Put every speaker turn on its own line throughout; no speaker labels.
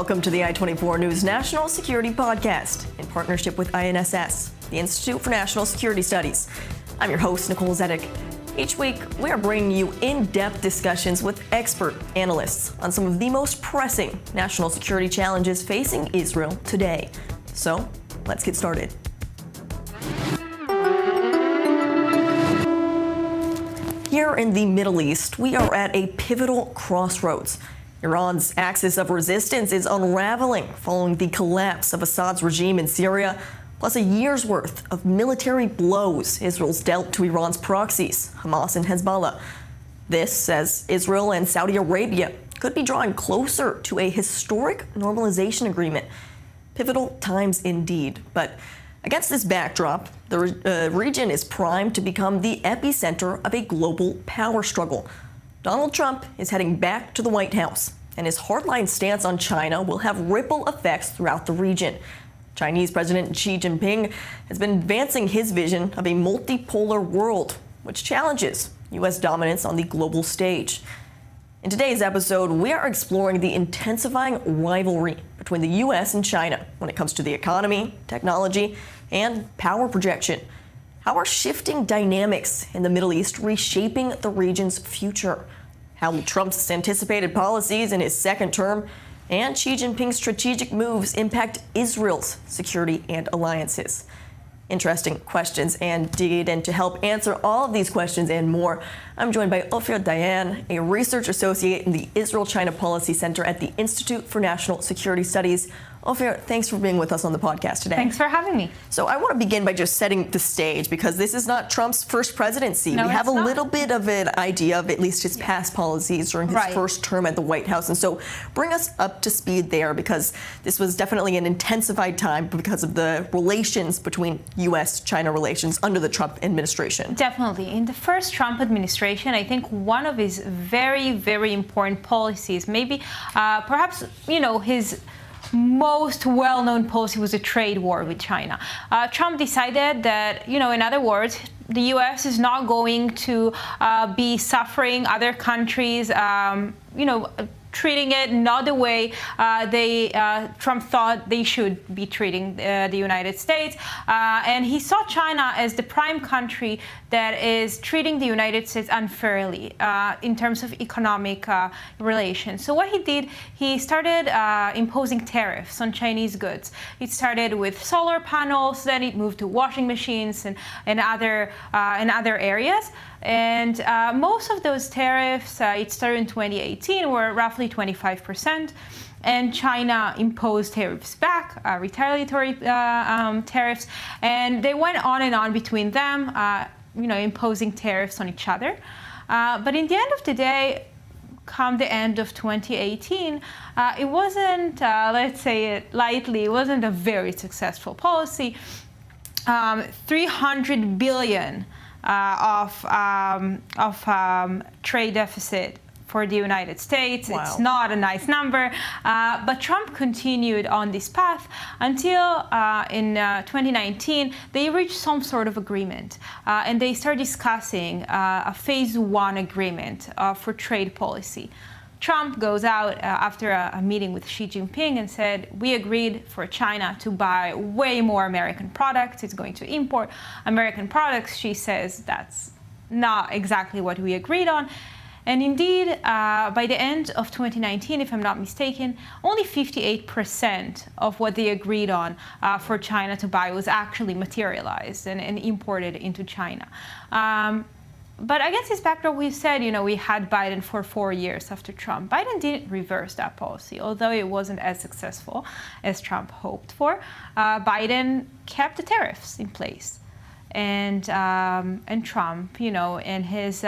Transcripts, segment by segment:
Welcome to the I-24 News National Security Podcast in partnership with INSS, the Institute for National Security Studies. I'm your host, Nicole Zedeck. Each week, we are bringing you in-depth discussions with expert analysts on some of the most pressing national security challenges facing Israel today. So, let's get started. Here in the Middle East, we are at a pivotal crossroads. Iran's axis of resistance is unraveling following the collapse of Assad's regime in Syria, plus a year's worth of military blows Israel's dealt to Iran's proxies, Hamas and Hezbollah. This, as Israel and Saudi Arabia could be drawing closer to a historic normalization agreement. Pivotal times indeed. But against this backdrop, the region is primed to become the epicenter of a global power struggle. Donald Trump is heading back to the White House, and his hardline stance on China will have ripple effects throughout the region. Chinese President Xi Jinping has been advancing his vision of a multipolar world, which challenges U.S. dominance on the global stage. In today's episode, we are exploring the intensifying rivalry between the U.S. and China when it comes to the economy, technology, and power projection. How are shifting dynamics in the Middle East reshaping the region's future? How will Trump's anticipated policies in his second term and Xi Jinping's strategic moves impact Israel's security and alliances? Interesting questions indeed, and to help answer all of these questions and more, I'm joined by Ofir Dayan, a research associate in the Israel-China Policy Center at the Institute for National Security Studies. Ofir, thanks for being with us on the podcast today.
Thanks for having me.
So I want to begin by just setting the stage, because this is not Trump's first presidency.
No,
we have a
not.
little bit of an idea of at least his past policies during his first term at the White House. And so bring us up to speed there, because this was definitely an intensified time because of the relations between U.S.-China relations under the Trump administration.
Definitely. In the first Trump administration, I think one of his very, very important policies, maybe perhaps, his most well-known policy was a trade war with China. Trump decided that, in other words, the U.S. is not going to be suffering other countries, treating it not the way Trump thought they should be treating the United States. And he saw China as the prime country that is treating the United States unfairly in terms of economic relations. So what he did, he started imposing tariffs on Chinese goods. It started with solar panels, then it moved to washing machines and other areas. And most of those tariffs, it started in 2018, were roughly 25%. And China imposed tariffs back, retaliatory tariffs. And they went on and on between them, imposing tariffs on each other. But in the end of the day, come the end of 2018, it wasn't, let's say it lightly, it wasn't a very successful policy. 300 billion of trade deficit for the United States.
Wow.
It's not a nice number, but Trump continued on this path until in 2019 they reached some sort of agreement, and they started discussing a phase one agreement for trade policy. Trump goes out after a meeting with Xi Jinping and said, we agreed for China to buy way more American products. It's going to import American products. Xi says that's not exactly what we agreed on. And indeed, by the end of 2019, if I'm not mistaken, only 58% of what they agreed on for China to buy was actually materialized and imported into China. But against this backdrop, we said, we had Biden for 4 years after Trump. Biden didn't reverse that policy, although it wasn't as successful as Trump hoped for. Biden kept the tariffs in place. And Trump, in his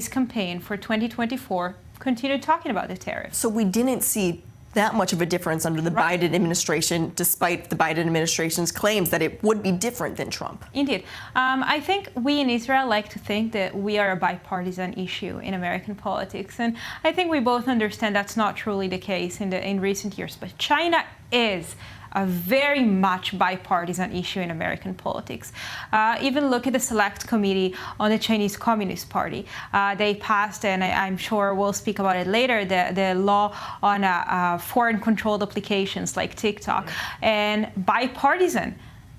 campaign for 2024, continued talking about the tariffs.
So we didn't see that much of a difference under the Biden administration, despite the Biden administration's claims that it would be different than Trump.
Indeed. I think we in Israel like to think that we are a bipartisan issue in American politics. And I think we both understand that's not truly the case in recent years. But China is a very much bipartisan issue in American politics. Even look at the Select Committee on the Chinese Communist Party. They passed, and I'm sure we'll speak about it later, the law on foreign-controlled applications like TikTok. And bipartisan,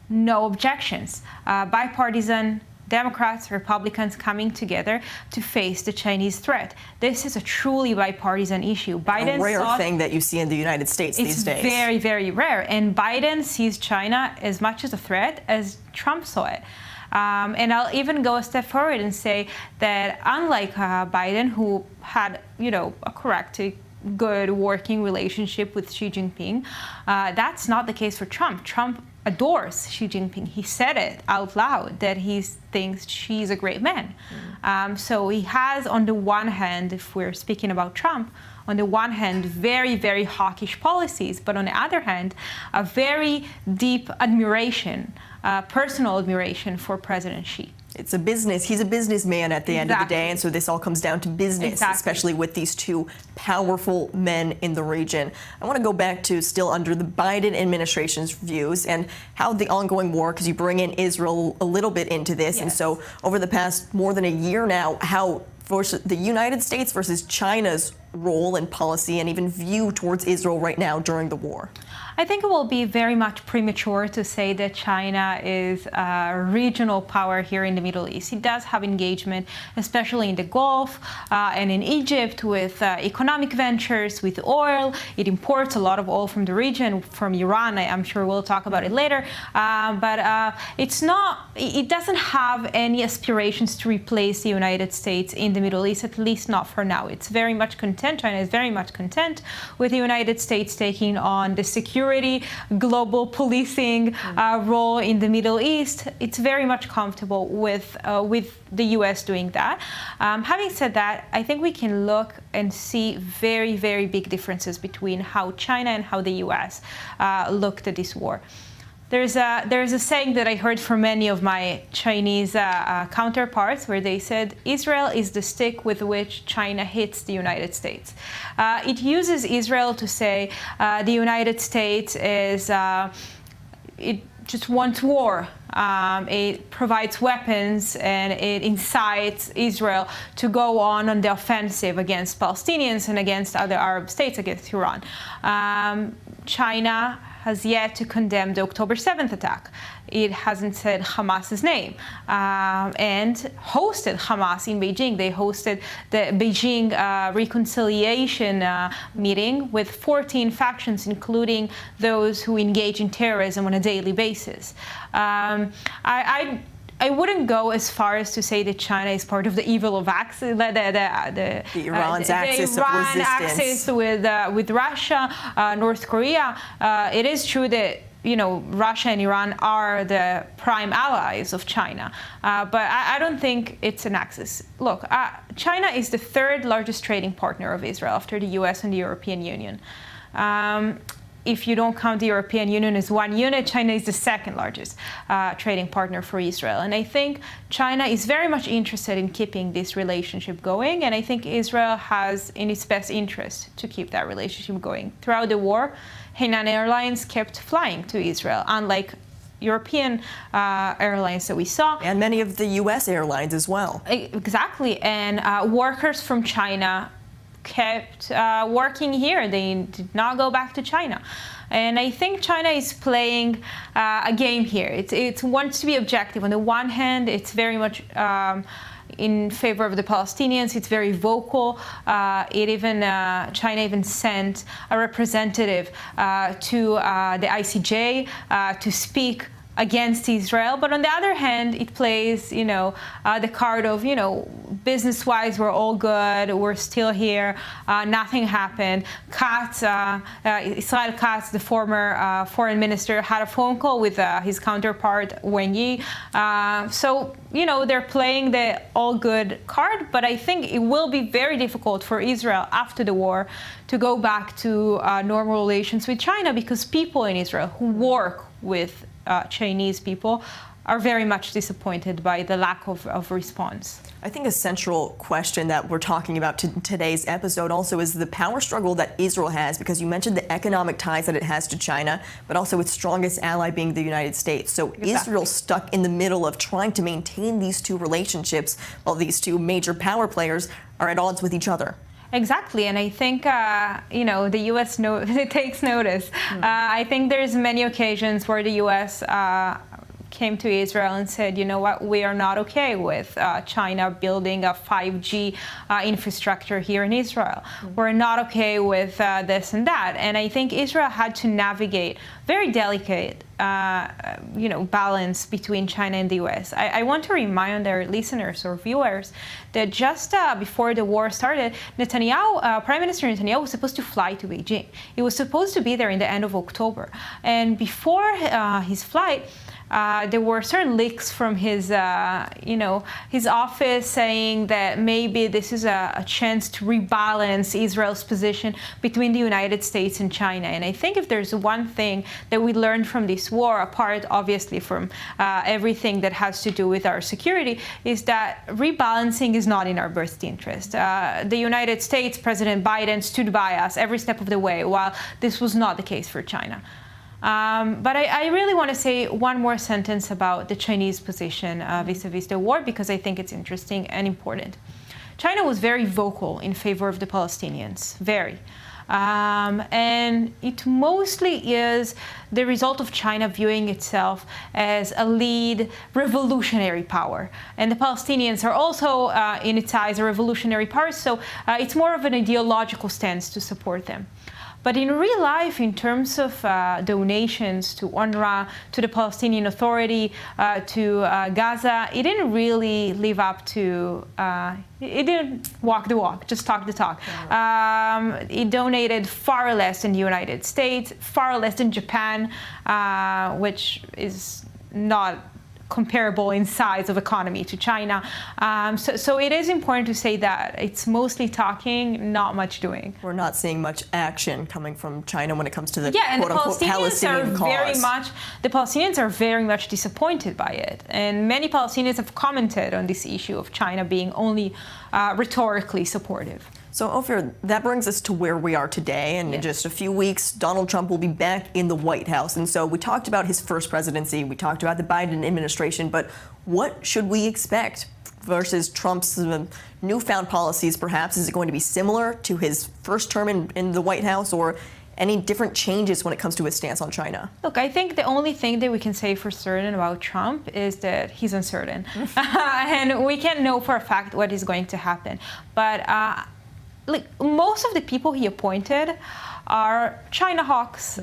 no objections. Bipartisan, Democrats, Republicans coming together to face the Chinese threat. This is a truly bipartisan issue.
Biden, a rare thing that you see in the United States these days.
It's very, very rare. And Biden sees China as much as a threat as Trump saw it. And I'll even go a step forward and say that unlike Biden, who had, a correct, good working relationship with Xi Jinping, that's not the case for Trump. Trump adores Xi Jinping. He said it out loud that he thinks Xi's a great man. So he has, on the one hand, if we're speaking about Trump, on the one hand, very, very hawkish policies, but on the other hand, a very deep admiration, personal admiration for President Xi.
It's a business. He's a businessman at the end of the day, and so this all comes down to business, especially with these two powerful men in the region. I want to go back to still under the Biden administration's views and how the ongoing war, because you bring in Israel a little bit into this, and so over the past more than a year now, how the United States versus China's role and policy and even view towards Israel right now during the war.
I think it will be very much premature to say that China is a regional power here in the Middle East. It does have engagement, especially in the Gulf and in Egypt, with economic ventures, with oil. It imports a lot of oil from the region, from Iran. I'm sure we'll talk about it later. But it doesn't have any aspirations to replace the United States in the Middle East, at least not for now. It's very much content. China is very much content with the United States taking on the security, global policing role in the Middle East. It's very much comfortable with the U.S. doing that. Having said that, I think we can look and see very, very big differences between how China and how the U.S. Looked at this war. There's a saying that I heard from many of my Chinese counterparts where they said Israel is the stick with which China hits the United States. It uses Israel to say the United States is it just wants war. It provides weapons and it incites Israel to go on the offensive against Palestinians and against other Arab states, against Iran. China has yet to condemn the October 7th attack. It hasn't said Hamas's name and hosted Hamas in Beijing. They hosted the Beijing reconciliation meeting with 14 factions, including those who engage in terrorism on a daily basis. I wouldn't go as far as to say that China is part of the evil of axis, the
Iran's axis of resistance.
Axis with Russia, North Korea. It is true that Russia and Iran are the prime allies of China, but I don't think it's an axis. Look, China is the third largest trading partner of Israel after the U.S. and the European Union. If you don't count the European Union as one unit, China is the second largest trading partner for Israel. And I think China is very much interested in keeping this relationship going. And I think Israel has in its best interest to keep that relationship going. Throughout the war, Hainan Airlines kept flying to Israel, unlike European airlines that we saw.
And many of the U.S. airlines as well.
Exactly. And workers from China kept working here. They did not go back to China. And I think China is playing a game here. It wants to be objective. On the one hand, it's very much in favor of the Palestinians. It's very vocal. China even sent a representative to the ICJ to speak against Israel. But on the other hand, it plays, the card of, business-wise, we're all good, we're still here, nothing happened. Israel Katz, the former foreign minister, had a phone call with his counterpart, Wang Yi. So, they're playing the all good card, but I think it will be very difficult for Israel after the war to go back to normal relations with China, because people in Israel who work with Chinese people are very much disappointed by the lack of response.
I think a central question that we're talking about today's episode also is the power struggle that Israel has, because you mentioned the economic ties that it has to China, but also its strongest ally being the United States. So
Exactly.
Israel's stuck in the middle of trying to maintain these two relationships while these two major power players are at odds with each other.
Exactly, and I think the U.S. takes notice. I think there's many occasions where the U.S. Came to Israel and said, you know what, we are not okay with China building a 5G infrastructure here in Israel. We're not okay with this and that. And I think Israel had to navigate very delicate balance between China and the U.S. I want to remind our listeners or viewers that just before the war started, Prime Minister Netanyahu was supposed to fly to Beijing. He was supposed to be there in the end of October. And before his flight, there were certain leaks from his office saying that maybe this is a chance to rebalance Israel's position between the United States and China. And I think if there's one thing that we learned from this war, apart obviously from everything that has to do with our security, is that rebalancing is not in our best interest. The United States, President Biden stood by us every step of the way, while this was not the case for China. But I really want to say one more sentence about the Chinese position vis-a-vis the war, because I think it's interesting and important. China was very vocal in favor of the Palestinians, very. And it mostly is the result of China viewing itself as a lead revolutionary power. And the Palestinians are also, in its eyes, a revolutionary power, so it's more of an ideological stance to support them. But in real life, in terms of donations to UNRWA, to the Palestinian Authority, to Gaza, it didn't really live up to, it didn't walk the walk, just talk the talk. It donated far less than the United States, far less than Japan, which is not comparable in size of economy to China. So it is important to say that it's mostly talking, not much doing.
We're not seeing much action coming from China when it comes to the
and
quote-unquote Palestinian cause.
The Palestinians are very much disappointed by it. And many Palestinians have commented on this issue of China being only rhetorically supportive.
So, Ofir, that brings us to where we are today. And in just a few weeks, Donald Trump will be back in the White House. And so we talked about his first presidency. We talked about the Biden administration. But what should we expect versus Trump's newfound policies, perhaps? Is it going to be similar to his first term in the White House, or any different changes when it comes to his stance on China?
Look, I think the only thing that we can say for certain about Trump is that he's uncertain. And we can't know for a fact what is going to happen. But most of the people he appointed are China hawks.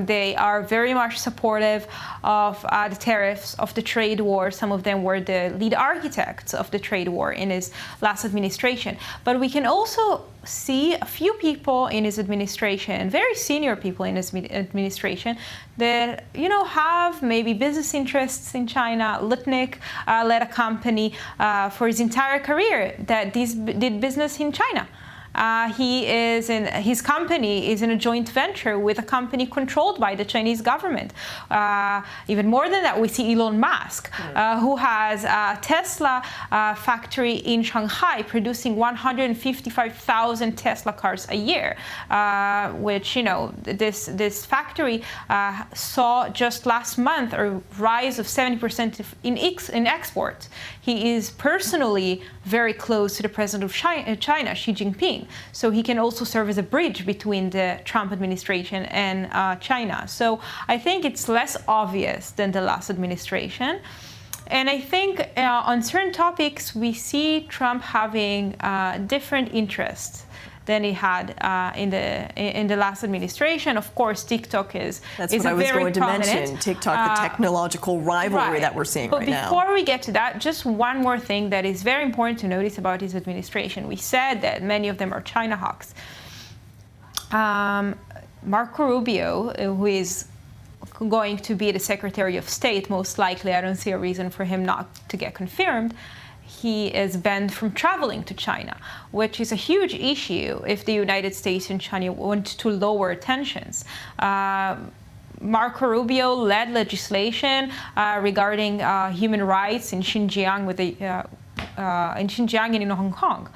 They are very much supportive of the tariffs, of the trade war. Some of them were the lead architects of the trade war in his last administration. But we can also see a few people in his administration, very senior people in his administration, that have maybe business interests in China. Lutnick led a company for his entire career that did business in China. His company is in a joint venture with a company controlled by the Chinese government. Even more than that, we see Elon Musk, who has a Tesla factory in Shanghai producing 155,000 Tesla cars a year, which, this factory saw just last month a rise of 70% in exports. He is personally very close to the president of China, Xi Jinping. So he can also serve as a bridge between the Trump administration and China. So I think it's less obvious than the last administration. And I think on certain topics, we see Trump having different interests than he had in the last administration. Of course, TikTok is
a very prominent. That's what I was going to mention. TikTok, the technological rivalry that we're seeing right now.
But before we get to that, just one more thing that is very important to notice about his administration. We said that many of them are China hawks. Marco Rubio, who is going to be the Secretary of State, most likely, I don't see a reason for him not to get confirmed. He is banned from traveling to China, which is a huge issue if the United States and China want to lower tensions. Marco Rubio led legislation regarding human rights in Xinjiang in Xinjiang and in Hong Kong.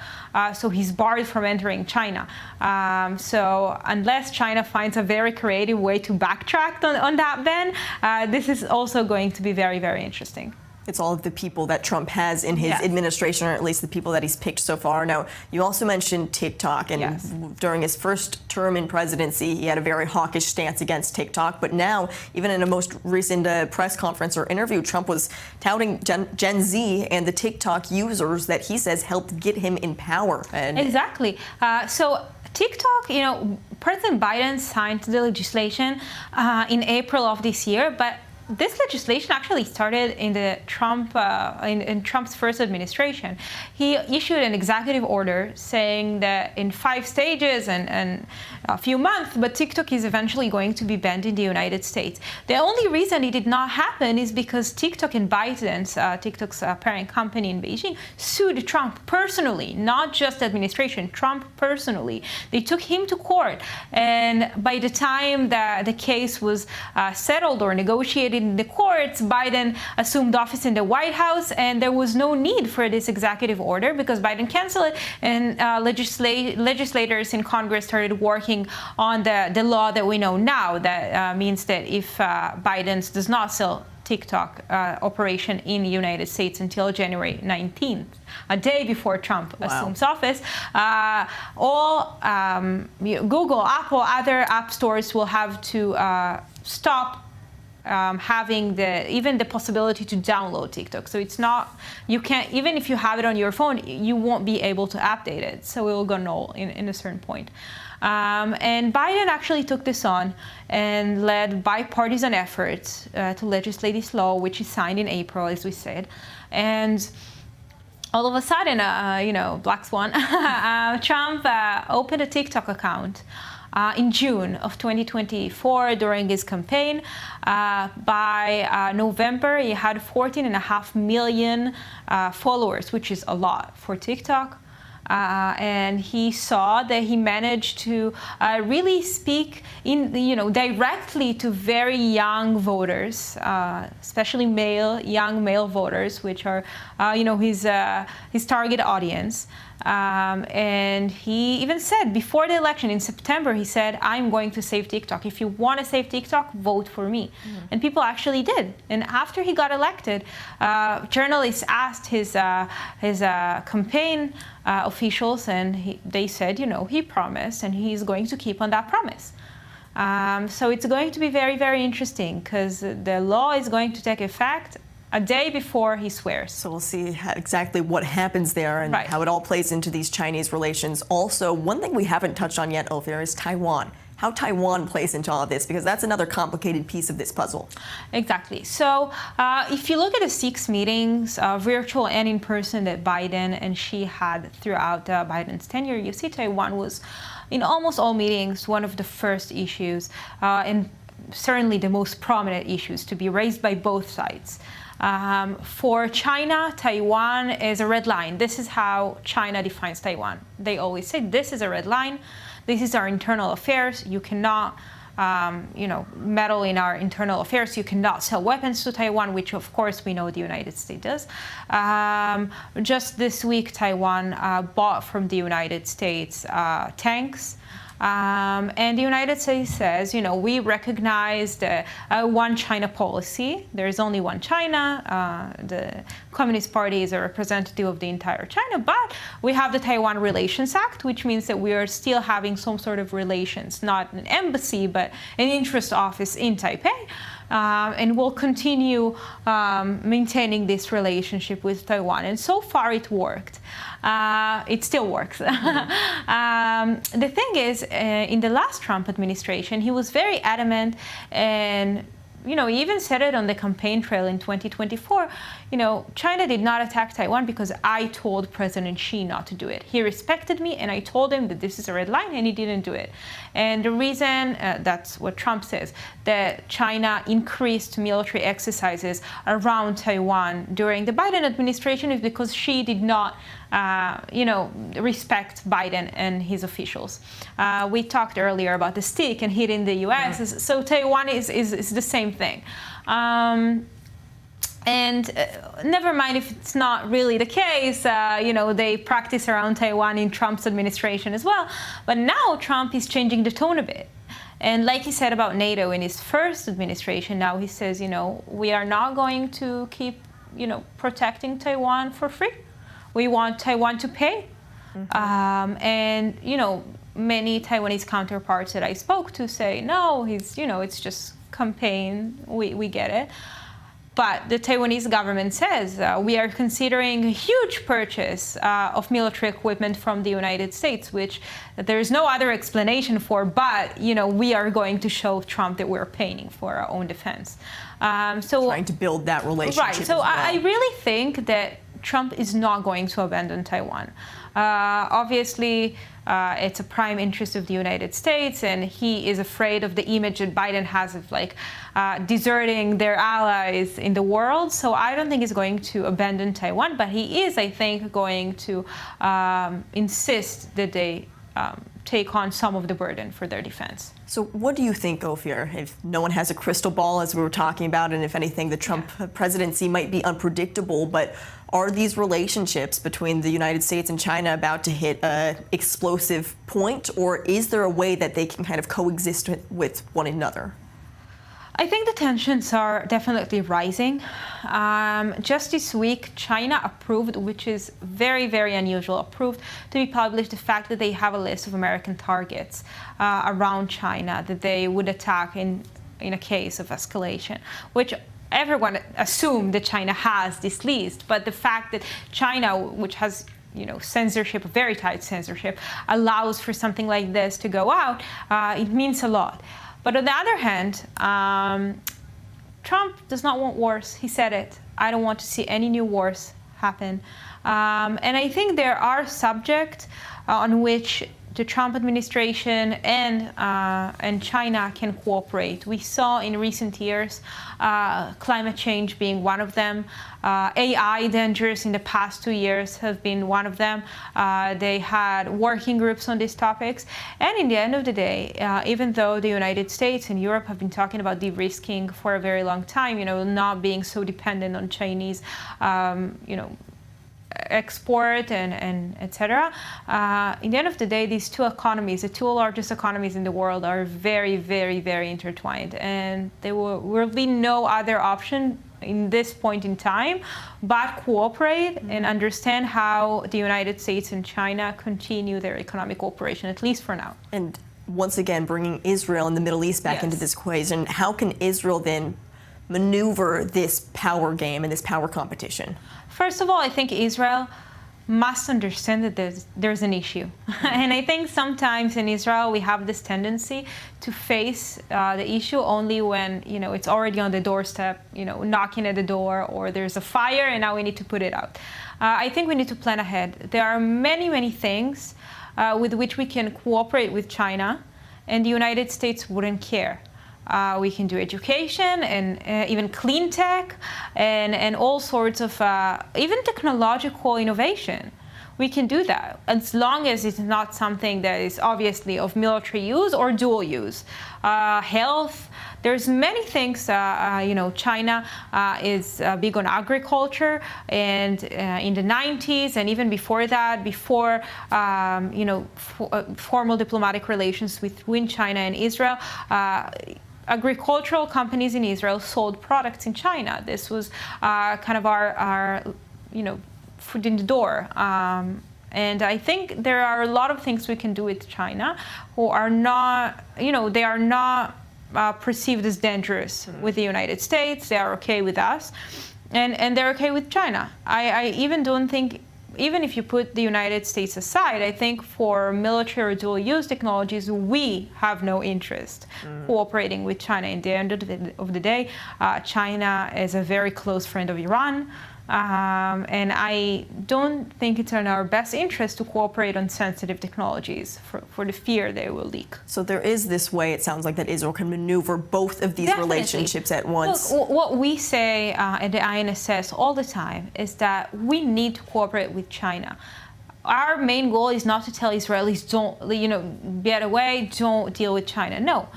So he's barred from entering China. So unless China finds a very creative way to backtrack on that ban, this is also going to be very, very interesting.
It's all of the people that Trump has in his administration, or at least the people that he's picked so far. Now, you also mentioned TikTok, and during his first term in presidency, he had a very hawkish stance against TikTok. But now, even in a most recent press conference or interview, Trump was touting Gen Z and the TikTok users that he says helped get him in power. And
exactly. So TikTok, President Biden signed the legislation in April of this year, but this legislation actually started in the in Trump's first administration. He issued an executive order saying that in 5 stages and a few months, but TikTok is eventually going to be banned in the United States. The only reason it did not happen is because TikTok and ByteDance, TikTok's parent company in Beijing, sued Trump personally, not just the administration, Trump personally. They took him to court, and by the time that the case was settled or negotiated in the courts, Biden assumed office in the White House, and there was no need for this executive order because Biden canceled it, and legislators in Congress started working on the law that we know now that means that if Biden does not sell TikTok operation in the United States until January 19th, a day before Trump assumes office, all Google, Apple, other app stores will have to stop having even the possibility to download TikTok. So it's not, you can't, even if you have it on your phone, you won't be able to update it. So it will go null in a certain point. And Biden actually took this on and led bipartisan efforts to legislate this law, which he signed in April, as we said. And all of a sudden, Black Swan, Trump opened a TikTok account in June of 2024 during his campaign. By November, he had 14.5 million followers, which is a lot for TikTok. And he saw that he managed to really speak directly to very young voters, especially young male voters, which are his target audience. And he even said before the election in September, he said, "I'm going to save TikTok. If you want to save TikTok, vote for me." And people actually did. And after he got elected, journalists asked his campaign officials, and they said, he promised, and he's going to keep on that promise. So it's going to be very, very interesting because the law is going to take effect a day before he swears.
So we'll see exactly what happens there and how it all plays into these Chinese relations. Also, one thing we haven't touched on yet, Ofir, is Taiwan. How Taiwan plays into all of this, because that's another complicated piece of this puzzle.
Exactly. So if you look at the 6 meetings, virtual and in person, that Biden and Xi had throughout Biden's tenure, you see Taiwan was, in almost all meetings, one of the first issues and certainly the most prominent issues to be raised by both sides. For China, Taiwan is a red line. This is how China defines Taiwan. They always say, this is a red line. This is our internal affairs. You cannot, meddle in our internal affairs. You cannot sell weapons to Taiwan, which of course we know the United States does. Just this week, Taiwan bought from the United States tanks. And the United States says, we recognize the one China policy. There is only one China. The Communist Party is a representative of the entire China, but we have the Taiwan Relations Act, which means that we are still having some sort of relations, not an embassy, but an interest office in Taipei. And we'll continue maintaining this relationship with Taiwan. And so far it worked. It still works. The thing is, in the last Trump administration, he was very adamant, and he even said it on the campaign trail in 2024, China did not attack Taiwan because I told President Xi not to do it. He respected me, and I told him that this is a red line, and he didn't do it. And the reason, that's what Trump says, that China increased military exercises around Taiwan during the Biden administration is because Xi did not respect Biden and his officials. We talked earlier about the stick and hitting the U.S.
Right.
So Taiwan is the same thing. And never mind if it's not really the case, they practice around Taiwan in Trump's administration as well. But now Trump is changing the tone a bit. And like he said about NATO in his first administration, now he says, we are not going to keep, protecting Taiwan for free. We want Taiwan to pay. Many Taiwanese counterparts that I spoke to say, no, it's just campaign. We get it. But the Taiwanese government says we are considering a huge purchase of military equipment from the United States, which there is no other explanation for, but, we are going to show Trump that we're paying for our own defense.
Trying to build that relationship.
Right. So I really think that Trump is not going to abandon Taiwan. Obviously, it's a prime interest of the United States, and he is afraid of the image that Biden has of deserting their allies in the world. So I don't think he's going to abandon Taiwan, but he is, I think, going to insist that they take on some of the burden for their defense.
So what do you think, Ofir, if no one has a crystal ball, as we were talking about, and if anything, the Trump presidency might be unpredictable, but are these relationships between the United States and China about to hit an explosive point, or is there a way that they can kind of coexist with one another?
I think the tensions are definitely rising. Just this week, China approved, which is very, very unusual, approved to be published the fact that they have a list of American targets around China that they would attack in a case of escalation, which everyone assumed that China has this list. But the fact that China, which has censorship, very tight censorship, allows for something like this to go out, it means a lot. But on the other hand, Trump does not want wars. He said it. I don't want to see any new wars happen. And I think there are subjects on which the Trump administration and China can cooperate. We saw in recent years climate change being one of them. AI dangers in the past 2 years have been one of them. They had working groups on these topics. And in the end of the day, even though the United States and Europe have been talking about de-risking for a very long time, not being so dependent on Chinese, export and etc. In the end of the day, these two economies, the two largest economies in the world, are very, very, very intertwined, and there will be no other option in this point in time but cooperate and understand how the United States and China continue their economic cooperation, at least for now.
And once again, bringing Israel and the Middle East back into this equation, how can Israel then maneuver this power game and this power competition?
First of all, I think Israel must understand that there's an issue. And I think sometimes in Israel we have this tendency to face the issue only when it's already on the doorstep, knocking at the door, or there's a fire and now we need to put it out. I think we need to plan ahead. There are many, many things with which we can cooperate with China, and the United States wouldn't care. We can do education and even clean tech and all sorts of even technological innovation. We can do that as long as it's not something that is obviously of military use or dual use. Health, there's many things. China is big on agriculture, and in the 90s and even before that, before formal diplomatic relations between China and Israel, agricultural companies in Israel sold products in China. This was kind of our foot in the door. And I think there are a lot of things we can do with China who are not, they are not perceived as dangerous with the United States. They are okay with us, and they're okay with China. I even don't think, even if you put the United States aside, I think for military or dual-use technologies, we have no interest cooperating with China. In the end of the day, China is a very close friend of Iran. And I don't think it's in our best interest to cooperate on sensitive technologies for the fear they will leak.
So there is this way, it sounds like, that Israel can maneuver both of these
Definitely.
relationships at once.
Look, what we say at the INSS all the time is that we need to cooperate with China. Our main goal is not to tell Israelis, don't, get away, don't deal with China. No.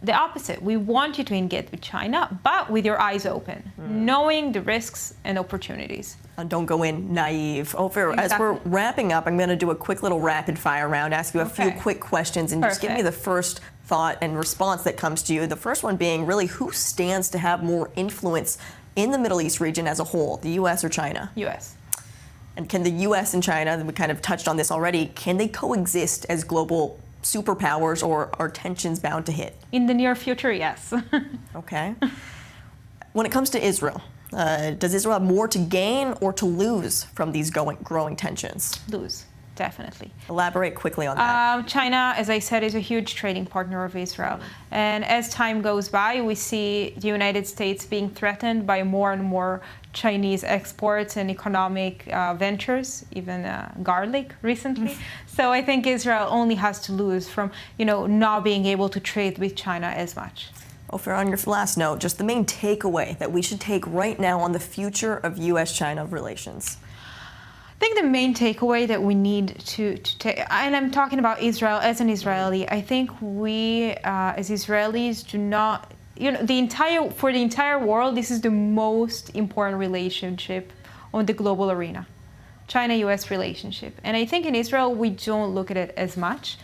The opposite. We want you to engage with China, but with your eyes open, knowing the risks and opportunities.
And don't go in naive. Ofir,
Exactly.
as we're wrapping up, I'm going to do a quick little rapid fire round, ask you a few quick questions, and just give me the first thought and response that comes to you. The first one being, really, who stands to have more influence in the Middle East region as a whole, the U.S. or China?
U.S.
And can the U.S. and China, we kind of touched on this already, can they coexist as global superpowers, or are tensions bound to hit?
In the near future, yes.
Okay. When it comes to Israel, does Israel have more to gain or to lose from these growing tensions?
Lose, definitely.
Elaborate quickly on that.
China, as I said, is a huge trading partner of Israel. And as time goes by, we see the United States being threatened by more and more Chinese exports and economic ventures, even garlic recently. So I think Israel only has to lose from, not being able to trade with China as much.
Ofir, on your last note, just the main takeaway that we should take right now on the future of U.S.-China relations.
I think the main takeaway that we need to take, and I'm talking about Israel as an Israeli, I think we as Israelis do not, for the entire world, this is the most important relationship on the global arena, China-U.S. relationship. And I think in Israel, we don't look at it as much.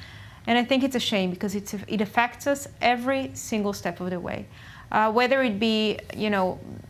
And I think it's a shame because it affects us every single step of the way. Whether it be,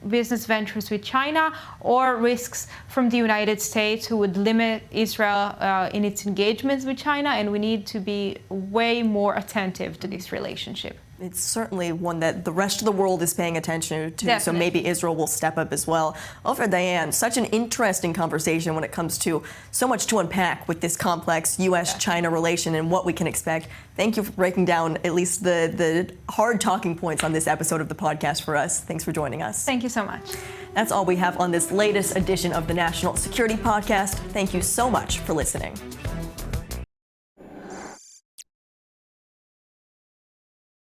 business ventures with China or risks from the United States who would limit Israel in its engagements with China, and we need to be way more attentive to this relationship.
It's certainly one that the rest of the world is paying attention to,
Definitely.
so maybe Israel will step up as well. Ofir, Dayan, such an interesting conversation when it comes to so much to unpack with this complex U.S.-China relation and what we can expect. Thank you for breaking down at least the hard talking points on this episode of the podcast for us. Thanks for joining us.
Thank you so much.
That's all we have on this latest edition of the National Security Podcast. Thank you so much for listening.